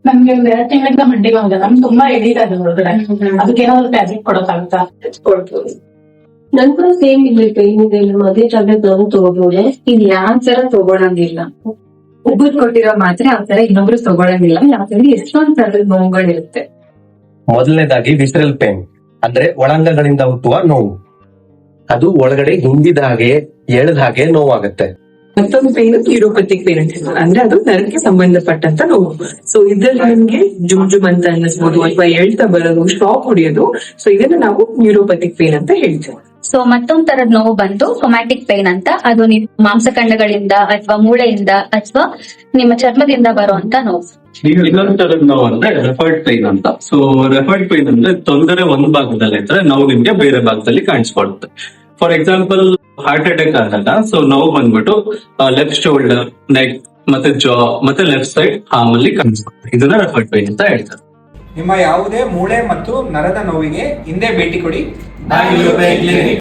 ನಮ್ಗೆ 2 ತಿಂಗಳಿಂದ ಮಂಡಿಗೆ ಹೋಗಿದೆ. ನಮ್ಗೆ ತುಂಬಾ ಎಡೀತಾ ಇದೆ ಹೊರಗಡೆ. ಅದಕ್ಕೆ ಏನಾದ್ರು ಟ್ಯಾಬ್ಲೆಟ್ ಕೊಡಕ್ಕಾಗುತ್ತಾ? ಕೊಡ್ಬೋದು. ನನ್ ಕೂಡ ಸೇಮ್ ಇಲ್ಲಿ ಪೇನ್ ಇದೆ, ಅದೇ ಟ್ಯಾಬ್ಲೆಟ್ ನಾನು ತಗೋಬಹುದು. ಇದು ಯಾವ ತರ ತಗೊಳಂಗಿಲ್ಲ. ಒಬ್ಬರು ಕೊಟ್ಟಿರೋ ಮಾತ್ರೆ ಆ ತರ ಇನ್ನೊಬ್ರು ತಗೊಳಂಗಿಲ್ಲ. ಯಾಕಂದ್ರೆ ಎಷ್ಟೊಂದ್ ತರದ ನೋವುಗಳಿರುತ್ತೆ. ಮೊದಲನೇದಾಗಿ ವಿಸರಲ್ ಪೇನ್ ಅಂದ್ರೆ ಒಳಾಂಗಗಳಿಂದ ಹುಟ್ಟುವ ನೋವು. ಅದು ಒಳಗಡೆ ಹಿಂದಿದ ಹಾಗೆ ಎಳೆದ ಹಾಗೆ ನೋವಾಗುತ್ತೆ. ಮತ್ತೊಂದು ಪೇನ್ ನ್ಯೂರೋಪತಿಕ್ ಪೇನ್ ಅಂತ ಹೇಳ್ತಾರೆ. ಅಂದ್ರೆ ಅದು ನರಕ್ಕೆ ಸಂಬಂಧಪಟ್ಟಂತ ನೋವು. ಸೊ ಇದ್ರಲ್ಲಿ ನಿಮ್ಗೆ ಜುಮ್ ಅಂತ ಅನ್ನಿಸ್ಬೋದು, ಅಥವಾ ಎಳ್ತಾ ಬರೋದು, ಶಾಕ್ ಹೊಡಿಯೋದು. ಸೊ ಇದನ್ನ ನಾವು ನ್ಯೂರೋಪತಿಕ್ ಪೇನ್ ಅಂತ ಹೇಳ್ತೀವಿ. ಸೊ ಮತ್ತೊಂದ್ ತರದ್ ನೋವು ಬಂದು ಸೊಮ್ಯಾಟಿಕ್ ಪೇನ್ ಅಂತ. ಅದು ನಿಮ್ ಮಾಂಸಖಂಡಗಳಿಂದ ಅಥವಾ ಮೂಳೆಯಿಂದ ಅಥವಾ ನಿಮ್ಮ ಚರ್ಮದಿಂದ ಬರುವಂತ ನೋವು. ಇನ್ನೊಂದು ತರದ ನೋವು ಅಂದ್ರೆ ರೆಫರ್ಡ್ ಪೈನ್ ಅಂತ. ಸೊ ರೆಫರ್ಡ್ ಪೈನ್ ಅಂದ್ರೆ ತೊಂದರೆ ಒಂದ್ ಭಾಗದಲ್ಲಿ ಇದ್ರೆ ನೋವು ನಿಮ್ಗೆ ಬೇರೆ ಭಾಗದಲ್ಲಿ ಕಾಣಿಸ್ಕೊಡುತ್ತೆ. ಫಾರ್ ಎಕ್ಸಾಂಪಲ್ ಹಾರ್ಟ್ ಅಟ್ಯಾಕ್ ಆದಾಗ ಸೊ ನೋವು ಬಂದ್ಬಿಟ್ಟು ಲೆಫ್ಟ್ ಶೋಲ್ಡರ್, ನೆಕ್ ಮತ್ತೆ ಜಾ ಮತ್ತೆ ಲೆಫ್ಟ್ ಸೈಡ್ ಆರ್ಮ್ ಅಲ್ಲಿ ಕಾಣಿಸ್ಕೊಡುತ್ತೆ. ಇದನ್ನ ರೆಫರ್ಡ್ ಪೈನ್ ಅಂತ ಹೇಳ್ತಾರೆ. ನಿಮ್ಮ ಯಾವುದೇ ಮೂಳೆ ಮತ್ತು ನರದ ನೋವಿಗೆ ಹಿಂದೆ ಭೇಟಿ ಕೊಡಿ.